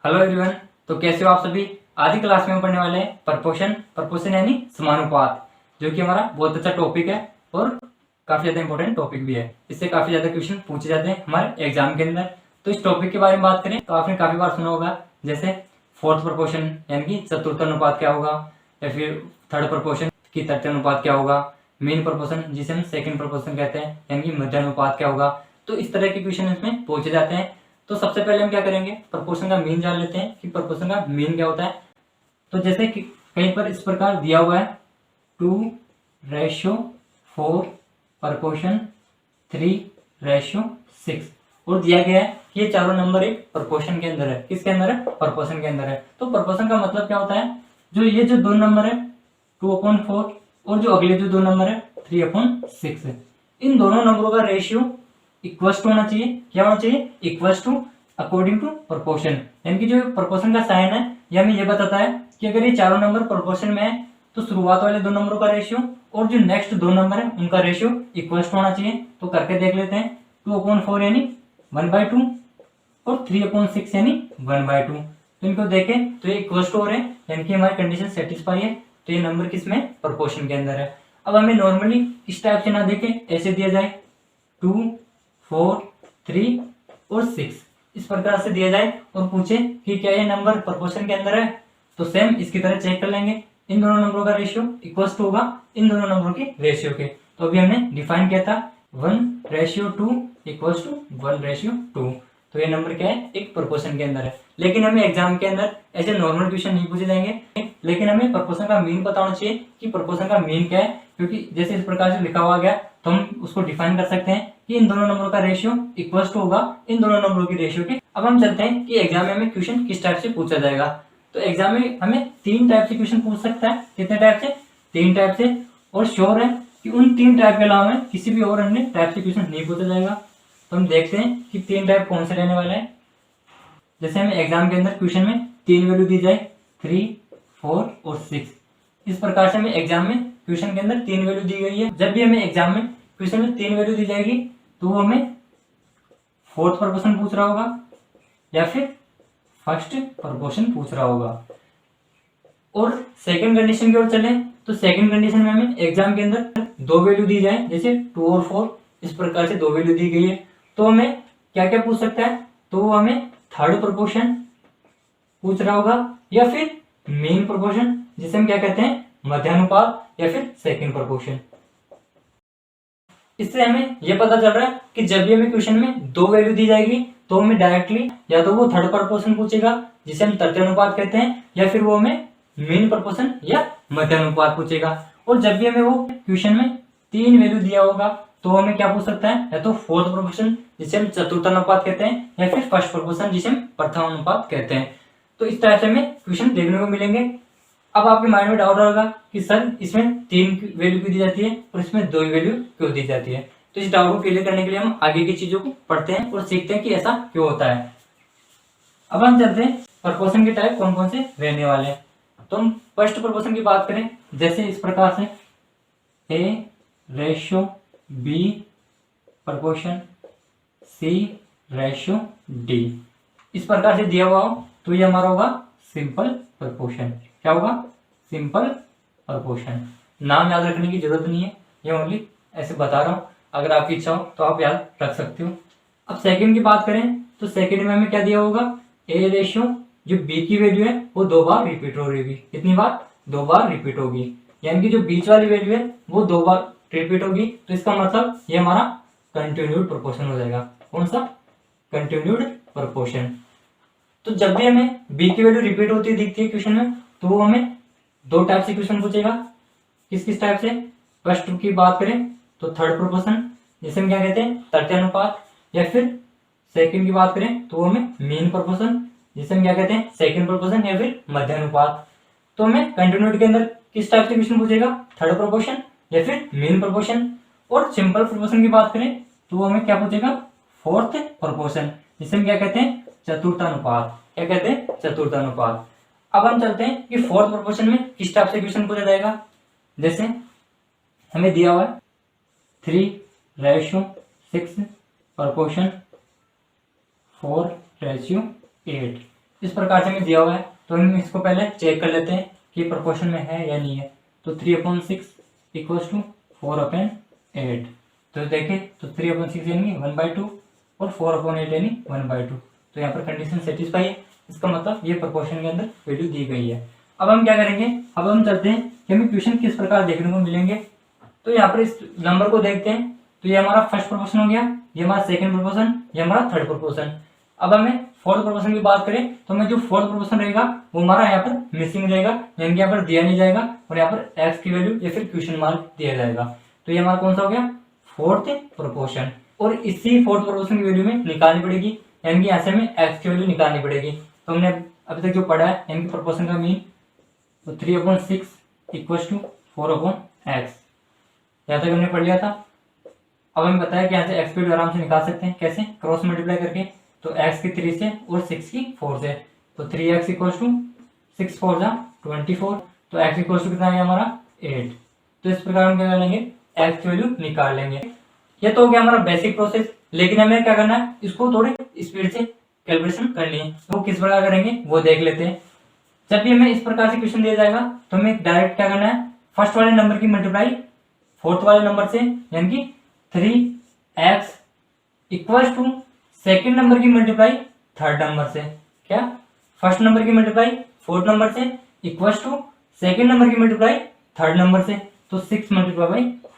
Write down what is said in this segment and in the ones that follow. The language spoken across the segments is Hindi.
Hello everyone. तो कैसे हो आप सभी। आज की क्लास में हम पढ़ने वाले हैं प्रपोर्शन यानी समानुपात, जो कि हमारा बहुत अच्छा टॉपिक है और काफी ज्यादा इंपॉर्टेंट टॉपिक भी है। इससे काफी ज्यादा क्वेश्चन पूछे जाते हैं हमारे एग्जाम के अंदर। तो इस टॉपिक के बारे में बात करें तो आपने काफी बार सुना होगा, जैसे फोर्थ प्रपोर्शन यानी कि चतुर्थ अनुपात क्या होगा, या फिर थर्ड प्रपोर्शन की तृतीय अनुपात क्या होगा, मेन प्रपोर्शन जिसे हम सेकंड प्रपोर्शन कहते हैं यानी कि मध्य अनुपात क्या होगा। तो इस तरह के क्वेश्चन इसमें पूछे जाते हैं। तो सबसे पहले हम क्या करेंगे, प्रपोर्शन का मीन जान लेते हैं कि प्रपोर्शन का मीन क्या होता है। तो जैसे कि कहीं पर इस प्रकार दिया हुआ है 2:4 प्रपोर्शन 3:6 और दिया गया है कि ये चारों नंबर एक प्रपोर्शन के अंदर है। किसके अंदर है? प्रपोर्शन के अंदर है। तो प्रपोर्शन का मतलब क्या होता है, जो ये जो दो नंबर है 2/4 और जो अगले जो दो नंबर है 3/6 है, इन दोनों नंबरों का रेशियो इक्वल्स टू होना चाहिए। क्या होना चाहिए? Equals to according to proportion. यानी कि जो प्रोपोर्शन का साइन है ये हमें ये बताता है कि अगर ये चारों नंबर प्रोपोर्शन में है तो शुरुआत वाले दो नंबरों का रेशियो और जो नेक्स्ट दो नंबर है उनका रेशियो इक्वल्स टू होना चाहिए। तो करके देख लेते हैं। 2/4 यानी 1/2 और 3/6 यानी 1/2। तो इनको देखें तो ये इक्वल्स टू हो रहे हैं, यानी कि हमारी कंडीशन सेटिस्फाई है। तो ये नंबर किस में? प्रोपोर्शन के अंदर है। अब हमें नॉर्मली इस टाइप से ना देखें, ऐसे दिया जाए 2, 4, 3 और 6 इस प्रकार से दिया जाए और पूछे कि क्या ये नंबर प्रोपोर्शन के अंदर है, तो सेम इसकी तरह चेक कर लेंगे। इन दोनों नंबरों का रेशियो इक्वल्स टू होगा इन दोनों नंबरों के रेशियो के। तो अभी हमने डिफाइन किया था 1:2 इक्वल्स टू 1:2। तो ये नंबर क्या है? एक प्रोपोर्शन के अंदर है। लेकिन हमें एग्जाम के अंदर ऐसे नॉर्मल क्वेश्चन नहीं पूछे जाएंगे, लेकिन हमें प्रोपोर्शन का मीन पता होना चाहिए कि प्रोपोर्शन का मीन क्या है, क्योंकि जैसे इस प्रकार से लिखा हुआ गया तो हम उसको डिफाइन कर सकते हैं कि इन दोनों नंबरों का रेशियो इक्वल्स टू होगा इन दोनों नंबरों की रेशियो के। अब हम चलते हैं कि एग्जाम में हमें क्वेश्चन किस टाइप से पूछा जाएगा। तो एग्जाम में हमें 3 टाइप से क्वेश्चन पूछ सकता है। कितने टाइप से? 3 टाइप से। और श्योर है कि उन 3 टाइप के अलावा किसी भी और अन्य टाइप से क्वेश्चन नहीं पूछा जाएगा। तो हम देखते हैं कि 3 टाइप कौन से रहने वाले हैं। जैसे हमें एग्जाम के अंदर क्वेश्चन में 3 वैल्यू दी जाए 3, 4 और 6, इस प्रकार से हमें एग्जाम में क्वेश्चन के अंदर 3 वैल्यू दी गई है। जब भी हमें एग्जाम में क्वेश्चन में 3 वैल्यू दी जाएगी तो वो हमें फोर्थ प्रपोर्शन पूछ रहा होगा या फिर फर्स्ट प्रपोर्शन पूछ रहा होगा। और सेकंड कंडीशन की ओर चले तो सेकंड कंडीशन में हमें एग्जाम के अंदर 2 वैल्यू दी जाए, जैसे 2 और 4 इस प्रकार से 2 वैल्यू दी गई है, तो हमें क्या क्या पूछ सकता है? तो वो हमें थर्ड प्रपोर्शन पूछ रहा होगा या फिर मेन प्रपोर्शन जिसे हम क्या कहते हैं? मध्यानुपात, या फिर सेकंड प्रपोर्शन। इससे हमें यह पता चल रहा है कि जब भी हमें क्वेश्चन में 2 वैल्यू दी जाएगी तो हमें डायरेक्टली या तो वो थर्ड प्रपोर्शन पूछेगा जिसे हम तृतीय अनुपात कहते हैं, या फिर वो हमें मेन प्रपोर्शन या मध्यानुपात पूछेगा। और जब भी हमें वो क्वेश्चन में 3 वैल्यू दिया होगा तो हमें क्या पूछ सकता है? या तो फोर्थ प्रपोर्शन जिसे हम चतुर्थ अनुपात कहते हैं, या फिर फर्स्ट प्रपोर्शन जिसे हम प्रथम अनुपात कहते हैं। तो इस तरह से हमें क्वेश्चन देखने को मिलेंगे। अब आपके माइंड में डाउट होगा कि सर इसमें 3 वैल्यू क्यों दी जाती है और इसमें 2 वैल्यू क्यों दी जाती है। तो इस डाउट को क्लियर करने के लिए हम आगे की चीजों को पढ़ते हैं और सीखते हैं कि ऐसा क्यों होता है। अब हम चलते हैं प्रपोर्शन के टाइप कौन कौन से रहने वाले हैं। तो हम फर्स्ट प्रपोर्शन की बात करें, जैसे इस प्रकार से A:B प्रपोर्शन C:D इस प्रकार से दिया हुआ हो तो ये हमारा होगा सिंपल प्रपोर्शन। क्या होगा? Simple proportion. नाम याद रखने की जरूरत नहीं है, ये ओनली ऐसे बता रहा हूं, अगर आपकी इच्छा हो तो आप याद रख सकते हो। अब सेकंड की बात करें तो सेकंड में हमें क्या दिया होगा? A रेशियो जो B की वैल्यू है वो 2 बार रिपीट हो रही होगी। कितनी बार? 2 बार रिपीट होगी, यानी कि जो बीच वाली वैल्यू है वो 2 बार रिपीट होगी। तो इसका मतलब ये हमारा कंटिन्यूड प्रोपोर्शन हो जाएगा। कौन सा? Continued proportion. तो जब भी हमें B की वैल्यू रिपीट होती दिखती है क्वेश्चन में तो वो हमें 2 टाइप से क्वेश्चन पूछेगा। किस किस टाइप से? फर्स्ट की बात करें तो थर्ड प्रोपोर्शन जिसे हम क्या कहते हैं? तृतीय अनुपात, या फिर सेकंड की बात करें तो हमें मेन प्रोपोर्शन जिसे हम क्या कहते हैं? सेकंड प्रोपोर्शन, या फिर मध्यानुपात। तो हमें कंटिन्यूटी के अंदर किस टाइप से क्वेश्चन पूछेगा? थर्ड प्रोपोर्शन या फिर मेन प्रोपोर्शन। और सिंपल प्रोपोर्शन की बात करें तो हमें क्या पूछेगा? फोर्थ प्रोपोर्शन जिसे हम क्या कहते हैं? चतुर्थानुपात। क्या कहते हैं? चतुर्थानुपात। अब हम चलते हैं कि फोर्थ प्रोपोर्शन में किस टाइप से क्वेश्चन पूछा जाएगा। जैसे हमें दिया हुआ है 3:6 प्रपोर्शन 4:8 इस प्रकार से हमें दिया हुआ है, तो हम इसको पहले चेक कर लेते हैं कि प्रोपोर्शन में है या नहीं है। तो 3/6 इक्वल्स टू 4/8। तो देखें तो 3/6 यानी 1/2 और 4/8 यानी 1/2। तो यहाँ पर कंडीशन सेटिस्फाई है, इसका मतलब ये प्रोपोर्शन के अंदर वैल्यू दी गई है। अब हम क्या करेंगे, अब हम चलते हैं कि हमें क्वेश्चन किस प्रकार देखने को मिलेंगे। तो यहाँ पर इस नंबर को देखते हैं, तो ये हमारा फर्स्ट प्रोपोर्शन हो गया, ये हमारा सेकंड प्रोपोर्शन, ये हमारा थर्ड प्रोपोर्शन। अब हमें फोर्थ प्रोपोर्शन की बात करें तो हमें जो फोर्थ प्रोपोर्शन रहेगा वो हमारा यहाँ पर मिसिंग रहेगा, यानी कि यहाँ पर दिया नहीं जाएगा और यहाँ पर एक्स की वैल्यू या फिर क्वेश्चन मार्क दिया जाएगा। तो ये हमारा कौन सा हो गया, फोर्थ प्रोपोर्शन। और इसी फोर्थ प्रोपोर्शन की वैल्यू में निकालनी पड़ेगी, यानी कि यहाँ से हमें एक्स की वैल्यू निकालनी पड़ेगी। तो हमने अभी तक जो पढ़ा है यानी कि प्रोपोर्शन का मीन, तो 3/6 इक्वल्स टू 4/x, यहाँ तक हमने पढ़ लिया था। अब हमें बताया कि यहाँ से एक्स की वैल्यू आराम से निकाल सकते हैं, कैसे, क्रॉस मल्टीप्लाई करके। तो x की 3 से और 6 की 4 से, तो 3x इक्वल्स टू 6 4 जा 24। तो x इक्वल्स टू कितना है हमारा 8। तो इस प्रकार हम क्या कर लेंगे, x की वैल्यू निकाल लेंगे। ये तो हो गया हमारा बेसिक प्रोसेस, लेकिन हमें क्या करना है, इसको थोड़ी स्पीड से कैलकुलेशन करनी है। तो किस प्रकार करेंगे वो देख लेते हैं। जब भी हमें इस प्रकार से क्वेश्चन दिया जाएगा तो हमें डायरेक्ट क्या करना है, फर्स्ट वाले नंबर की मल्टीप्लाई फोर्थ वाले नंबर से, यानी कि 3x equals to second number की मल्टीप्लाई थर्ड नंबर से, क्या, फर्स्ट नंबर की मल्टीप्लाई फोर्थ नंबर से इक्वल्स टू सेकेंड नंबर की मल्टीप्लाई थर्ड नंबर से। तो 6 ×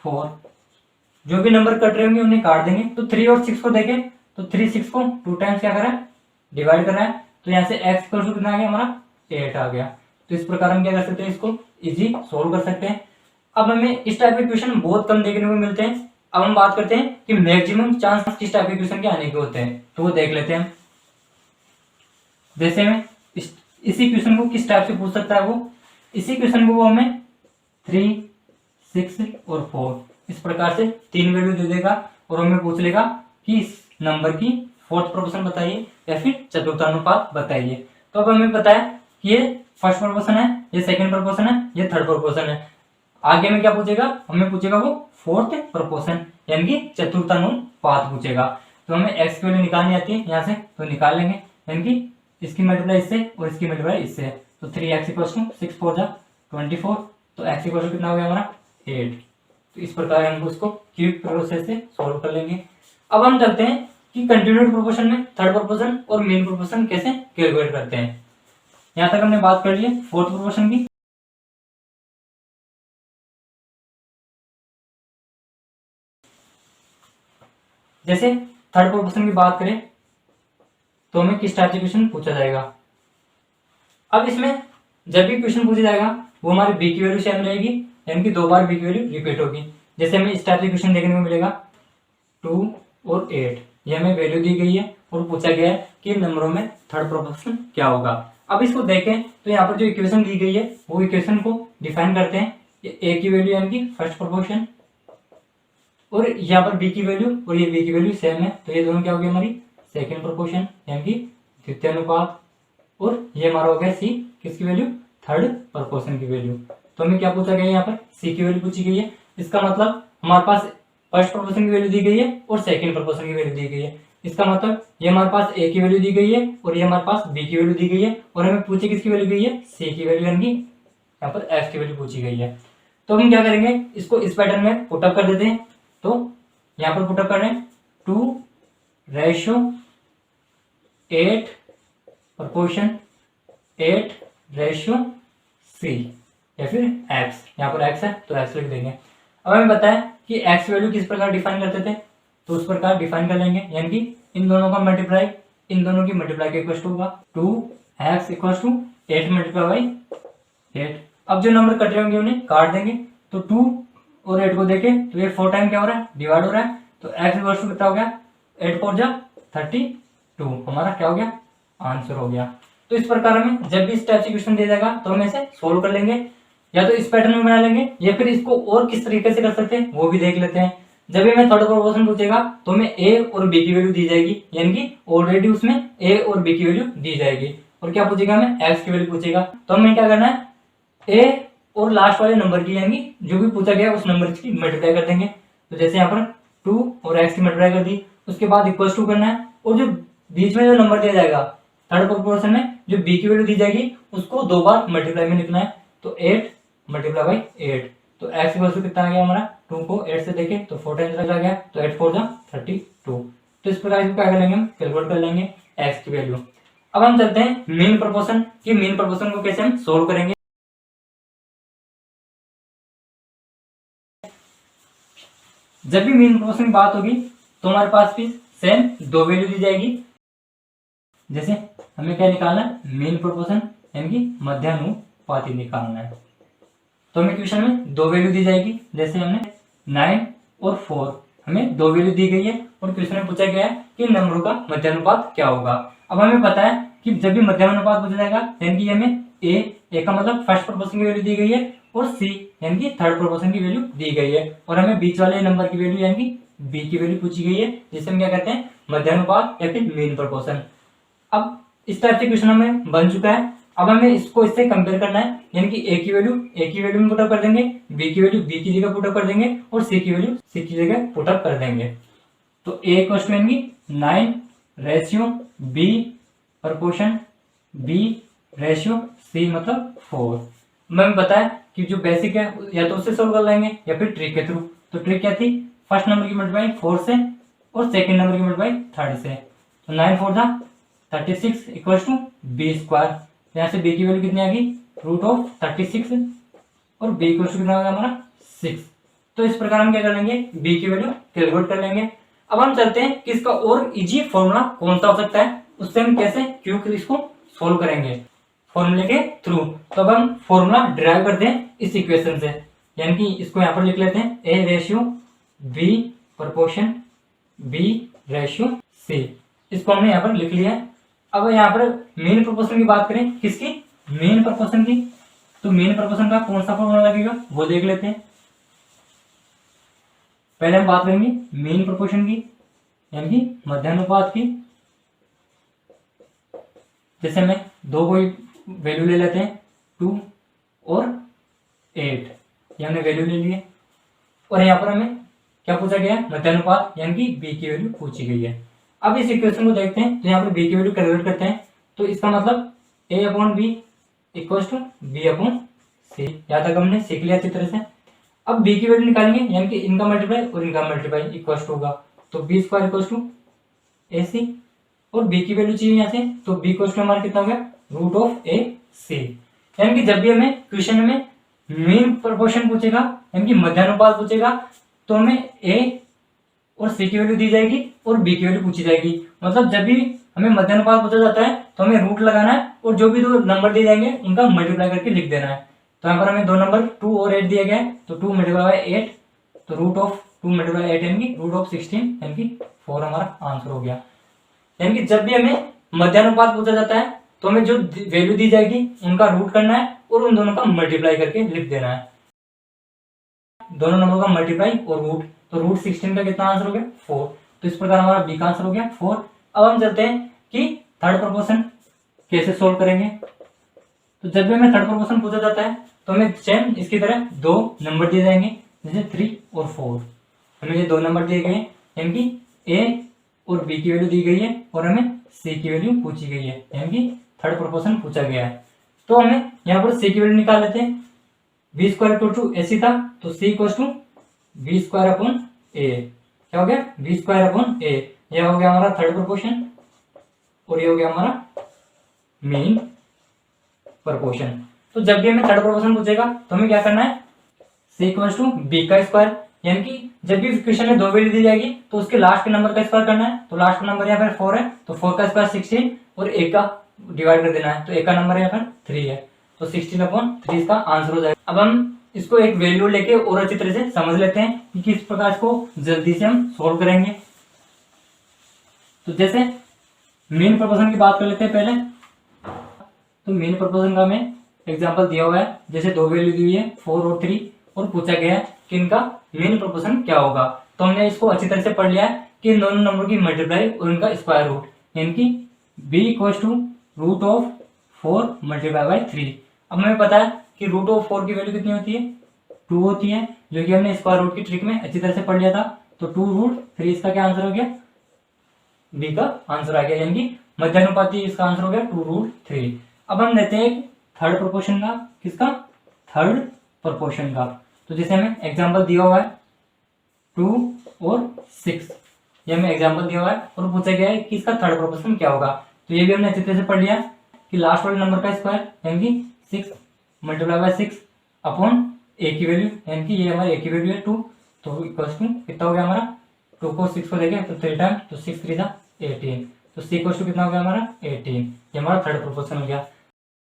4, जो भी नंबर कट रहे होंगे उन्हें काट देंगे। तो 3 और 6 को देखें तो 3 6 को 2 टाइम्स क्या करा है, डिवाइड करा है। तो यहाँ से x इक्वल टू कितना आ गया हमारा 8 आ गया। तो इस प्रकार हम क्या कर सकते हैं, इसको इजी सोल्व कर सकते हैं। अब हमें इस टाइप के क्वेश्चन बहुत कम देखने को मिलते हैं। अब हम बात करते हैं कि मैक्सिमम चांस किस टाइप के क्वेश्चन के आने के होते हैं, तो वो देख लेते हैं। जैसे में इसी क्वेश्चन को किस टाइप से पूछ सकता है वो, इसी क्वेश्चन को वो हमें 3 6 और 4 इस प्रकार से 3 वैल्यू दे देगा और हमें पूछ लेगा कि इस नंबर की फोर्थ प्रोपोर्शन बताइए या फिर चतुर्थानुपात बताइए। तो अब हमें पता है कि ये फर्स्ट प्रोपोर्शन है, ये सेकंड प्रोपोर्शन है, ये थर्ड प्रोपोर्शन है। आगे में क्या पूछेगा, हमें पूछेगा वो फोर्थ प्रोपोर्शन यानी कि चतुर्थानुपात पूछेगा। तो हमें एक्स की वैल्यू निकालनी आती है यहाँ से, तो निकाल लेंगे, यानी कि इसकी मल्टीप्लाई इससे और इसकी मल्टीप्लाई इससे है। तो 3x इक्वल्स टू 6 4 जा 24। तो x इक्वल्स टू कितना हो गया हमारा 8। तो इस प्रकार हम उसको क्यूब प्रोसेस से सॉल्व कर लेंगे। अब हम चलते हैं कि कंटिन्यूड प्रोपोर्शन में थर्ड प्रोपोर्शन और मेन प्रोपोर्शन कैसे कैलकुलेट करते हैं। यहाँ तक हमने बात कर ली है फोर्थ प्रोपोर्शन की। जैसे थर्ड प्रोपोर्शन की बात करें तो हमें किस टाइप से क्वेश्चन पूछा जाएगा। अब इसमें जब भी क्वेश्चन पूछा जाएगा वो हमारी बी की वैल्यू सेम रहेगी, यानी कि 2 बार बी की वैल्यू रिपीट होगी। जैसे हमें इस टाइप से क्वेश्चन देखने को मिलेगा 2 और 8, ये हमें वैल्यू दी गई है और पूछा गया है कि नंबरों में थर्ड प्रोपोर्शन क्या होगा। अब इसको देखें तो यहाँ पर जो इक्वेशन दी गई है वो इक्वेशन को डिफाइन करते हैं। ये ए की वैल्यू यानी कि फर्स्ट प्रोपोर्शन और यहाँ पर बी की वैल्यू और ये बी की वैल्यू सेम है, तो ये दोनों क्या हो गया हमारी सेकेंड प्रोपोर्शन यानी कि द्वितीय अनुपात। और ये हमारा हो गया सी, किसकी वैल्यू, थर्ड प्रोपोर्शन की वैल्यू। तो हमें क्या पूछा गया यहाँ पर, सी की वैल्यू पूछी गई है। इसका मतलब हमारे पास फर्स्ट प्रोपोर्शन की वैल्यू दी गई है और सेकंड प्रोपोर्शन की वैल्यू दी गई है। इसका मतलब ये हमारे पास ए की वैल्यू दी गई है और ये हमारे पास बी की वैल्यू दी गई है और हमें पूछे किसकी वैल्यू गई है, सी की वैल्यू, यानी कि यहाँ पर एफ की वैल्यू पूछी गई है। तो हम क्या करेंगे, इसको इस पैटर्न में पुटअप कर देते हैं। तो यहाँ पर पुटअप कर रहे हैं 2:8 प्रोपोर्शन 8:c या फिर x, यहाँ पर x है तो x लिख देंगे। अब हमें पता है कि x वैल्यू किस प्रकार डिफाइन करते थे, तो उस प्रकार डिफाइन कर लेंगे, यानी कि इन दोनों का मल्टीप्लाई इन दोनों की मल्टीप्लाई के इक्वल टू होगा 2x इक्वल टू 8 × 8। अब जो नंबर कट रहे होंगे उन्हें काट देंगे। तो 2 और 8 को देखें तो ये 4 टाइम क्या हो रहा है, डिवाइड हो रहा है। तो x इक्वल टू कितना हो गया, 8 4 जा 32, हमारा क्या हो गया, आंसर हो गया। तो इस प्रकार हमें जब भी इस टाइप से क्वेश्चन दिया जाएगा तो हम इसे सोल्व कर लेंगे, या तो इस पैटर्न में बना लेंगे या फिर इसको और किस तरीके से कर सकते हैं वो भी देख लेते हैं। जब भी हमें थर्ड प्रोपोर्शन पूछेगा तो हमें ए और बी की वैल्यू दी जाएगी, यानी कि ऑलरेडी उसमें ए और बी की वैल्यू दी जाएगी। और क्या पूछेगा, हमें एक्स की वैल्यू पूछेगा। तो हमें क्या करना है, ए और लास्ट वाले नंबर की, यानी जो भी पूछा गया उस नंबर की मल्टीप्लाई कर देंगे। तो जैसे यहाँ पर 2 और x की मल्टीप्लाई कर दी, उसके बाद इक्वल टू करना है और जो बीच में जो नंबर दिया जाएगा थर्ड प्रोपोर्शन में जो b की वैल्यू दी जाएगी उसको 2 बार मल्टीप्लाई में लिखना है। तो 8 मल्टीप्लाई बाई 8, तो x इक्वल टू कितना आ गया हमारा, 2 को 8 से देखें तो 4 टाइम्स आ गया, तो 8 4 जा 32। तो इस प्रकार इसको क्या कर लेंगे, हम कैलकुलेट कर लेंगे x की वैल्यू। अब हम चलते हैं मीन प्रोपोर्शन की, मीन प्रोपोर्शन को कैसे हम सोल्व करेंगे। जब भी मीन प्रोपोर्शन की बात होगी तो हमारे पास भी सेम 2 वैल्यू दी जाएगी। जैसे हमें क्या निकालना है, मीन प्रोपोर्शन यानी कि मध्यानुपाती निकालना है। तो हमें क्वेश्चन में 2 वैल्यू दी जाएगी, जैसे हमने 9 और 4 हमें 2 वैल्यू दी गई है और क्वेश्चन में पूछा गया है कि नंबरों का मध्यानुपात क्या होगा। अब हमें पता है कि जब भी मध्यानुपात पूछा जाएगा यानी कि हमें ए का मतलब फर्स्ट प्रोपोर्शन की वैल्यू दी गई है और सी यानी कि थर्ड प्रोपोर्शन की वैल्यू दी गई है और हमें बीच वाले नंबर की वैल्यू यानी कि बी की वैल्यू पूछी गई है, जिसे हम क्या कहते हैं मध्यानुपात या फिर मीन प्रोपोर्शन। अब इस टाइप से क्वेश्चन हमें बन चुका है। अब हमें इसको इससे कंपेयर करना है, यानी कि ए की वैल्यू में पुटअप कर देंगे, बी की वैल्यू बी की जगह पुटअप कर देंगे और सी की वैल्यू सी की जगह पुटअप कर देंगे। तो ए क्वेश्चन यानी 9 ratio b proportion b ratio c मतलब 4। हमें पता है कि जो बेसिक है या तो उससे सोल्व कर लेंगे या फिर ट्रिक के थ्रू। तो ट्रिक क्या थी, फर्स्ट नंबर की मल्टीप्लाई 4 से और सेकंड नंबर की मल्टीप्लाई 3 से। तो 9 4 था 36 इक्वल्स टू बी स्क्वायर। यहाँ से बी की वैल्यू कितनी आ गई, रूट ऑफ 36 और बी इक्वल्स टू कितना होगा हमारा 6। तो इस प्रकार हम क्या कर लेंगे, बी की वैल्यू कैलकुलेट कर लेंगे। अब हम चलते हैं कि इसका और इजी फॉर्मूला कौन सा हो सकता है, उससे हम कैसे क्यों इसको सोल्व करेंगे फॉर्मूले के थ्रू। तो अब हम फॉर्मूला डिराइव करते हैं इस इक्वेशन से, यानी कि इसको यहाँ पर लिख लेते हैं a ratio b proportion b ratio c. इसको हमने यहाँ पर लिख लिया है। अब यहाँ पर मीन प्रोपोर्शन की बात करें, किसकी, मीन प्रोपोर्शन की। तो मीन प्रोपोर्शन का कौन सा फॉर्मूला लगेगा वो देख लेते हैं। पहले हम बात करेंगे मीन प्रोपोर्शन की यानी कि मध्यानुपात की। जैसे हमें दो कोई वैल्यू ले लेते हैं 2 और 8, ये हमने वैल्यू ले लिए और यहाँ पर हमें क्या पूछा गया है, मध्यानुपात यानी कि बी की वैल्यू पूछी गई है। अब इस इक्वेशन को देखते हैं, तो यहाँ पर बी की वैल्यू कैलकुलेट करते हैं। तो इसका मतलब A upon B equals to B upon C, यहाँ तक हमने सीख लिया अच्छी तरह से। अब बी की वैल्यू निकालेंगे यानी कि इनका मल्टीप्लाई और इनका मल्टीप्लाई इक्वल्स टू होगा, तो B square equals to A सी और बी की वैल्यू चाहिए यहाँ से, तो बी इक्वल्स टू हमारा कितना हो गया, रूट ऑफ ए सी। यानी कि जब भी हमें क्वेश्चन में मीन प्रोपोर्शन पूछेगा यानी कि मध्यानुपात पूछेगा तो हमें ए और सी की वैल्यू दी जाएगी और बी की वैल्यू पूछी जाएगी। मतलब जब भी हमें मध्यानुपात पूछा जाता है तो हमें रूट लगाना है और जो भी दो नंबर दिए जाएंगे उनका मल्टीप्लाई करके लिख देना है। तो यहाँ पर हमें दो नंबर 2 और 8 दिए गए, तो 2 मल्टीप्लाई बाय 8, तो रूट ऑफ 2 मल्टीप्लाई 8 यानी कि रूट ऑफ 16 यानी कि 4 हमारा आंसर हो गया। यानी कि जब भी हमें मध्यानुपात पूछा जाता है तो हमें जो वैल्यू दी जाएगी उनका रूट करना है और उन दोनों का मल्टीप्लाई करके लिख देना है। दोनों नंबरों का मल्टीप्लाई और रूट, तो रूट 16 का कितना आंसर हो गया 4। तो इस प्रकार हमारा बी का आंसर हो गया 4। अब हम चलते हैं कि थर्ड प्रोपोर्शन कैसे सोल्व करेंगे। तो जब भी हमें थर्ड प्रोपोर्शन पूछा जाता है तो हमें सेम इसकी तरह दो नंबर दिए जाएंगे, जैसे 3 और 4। हमें ये दो नंबर दिए गए यानी कि ए और बी की वैल्यू दी गई है और हमें सी की वैल्यू पूछी गई है, यानी कि थर्ड प्रोपोर्शन पूछा गया है। तो हमें यहाँ पर सी की वैल्यू निकाल लेते हैं। B square equal to A C था, तो C equal to B square upon A. क्या हो गया, बी स्क्वायर अपॉन ए। यह हो गया हमारा थर्ड प्रोपोर्शन और ये हो गया हमारा मीन प्रोपोर्शन। तो जब भी हमें थर्ड प्रोपोर्शन पूछेगा तो हमें क्या करना है, सी इक्वल टू बी का स्क्वायर, यानी कि जब भी क्वेश्चन में दो वैल्यू दी जाएगी तो उसके लास्ट के नंबर का स्क्वायर करना है। तो लास्ट का नंबर यहाँ पर 4 है, तो 4 का स्क्वायर 16 और एक का डिवाइड कर देना है, तो एक का नंबर यहाँ पर 3 है, तो 16 अपॉन 3 इसका आंसर हो जाएगा। अब हम इसको एक वैल्यू लेके और अच्छी तरह से समझ लेते हैं कि किस प्रकार इसको जल्दी से हम सोल्व करेंगे। तो जैसे मीन प्रोपोर्शन की बात कर लेते हैं पहले। तो मीन प्रोपोर्शन का हमें एग्जांपल दिया हुआ है, जैसे दो वैल्यू दी हुई है 4 और 3 और पूछा गया है कि इनका मीन प्रोपोर्शन क्या होगा। तो हमने इसको अच्छी तरह से पढ़ लिया है कि इन दोनों नंबर की मल्टीप्लाई और इनका स्क्वायर रूट, यानी कि b equals to root of 4 multiply by 3। अब हमें पता है कि रूट ऑफ 4 की वैल्यू कितनी होती है, 2 होती है, जो कि हमने स्क्वायर रूट की ट्रिक में अच्छी तरह से पढ़ लिया था। तो 2 रूट 3 इसका क्या आंसर हो गया बी का आंसर आ गया, यानी कि मध्यानुपाती इसका आंसर हो गया 2√3। अब हम लेते हैं थर्ड प्रोपोर्शन का, किसका, थर्ड प्रोपोर्शन का। तो जैसे हमें एग्जांपल दिया हुआ है 2 और 6, ये हमें एग्जांपल दिया हुआ है और पूछा गया है कि इसका थर्ड प्रोपोर्शन क्या होगा। तो ये भी हमने अच्छे तरह से पढ़ लिया कि लास्ट वाले नंबर का स्क्वायर यानी कि 6 मल्टीप्लाई बाय 6 अपॉन ए की वैल्यू, यानी कि ये हमारी ए की वैल्यू है 2, तो इक्वल्स टू कितना हो गया हमारा, 2 को 6 को देखें तो 3 टाइम, तो 6 3 जा 18, तो सी इक्वल्स टू कितना हो गया हमारा 18। ये हमारा थर्ड प्रोपोर्शन हो गया।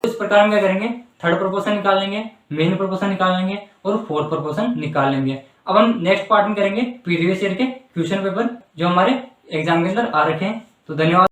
इस प्रकार हम क्या करेंगे, थर्ड प्रोपोर्शन निकाल लेंगे, मेन प्रोपोर्शन निकाल लेंगे और फोर्थ प्रोपोर्शन निकाल लेंगे। अब हम नेक्स्ट पार्ट में करेंगे प्रीवियस ईयर के क्वेश्चन पेपर जो हमारे एग्जाम के अंदर आ रखे हैं। तो धन्यवाद।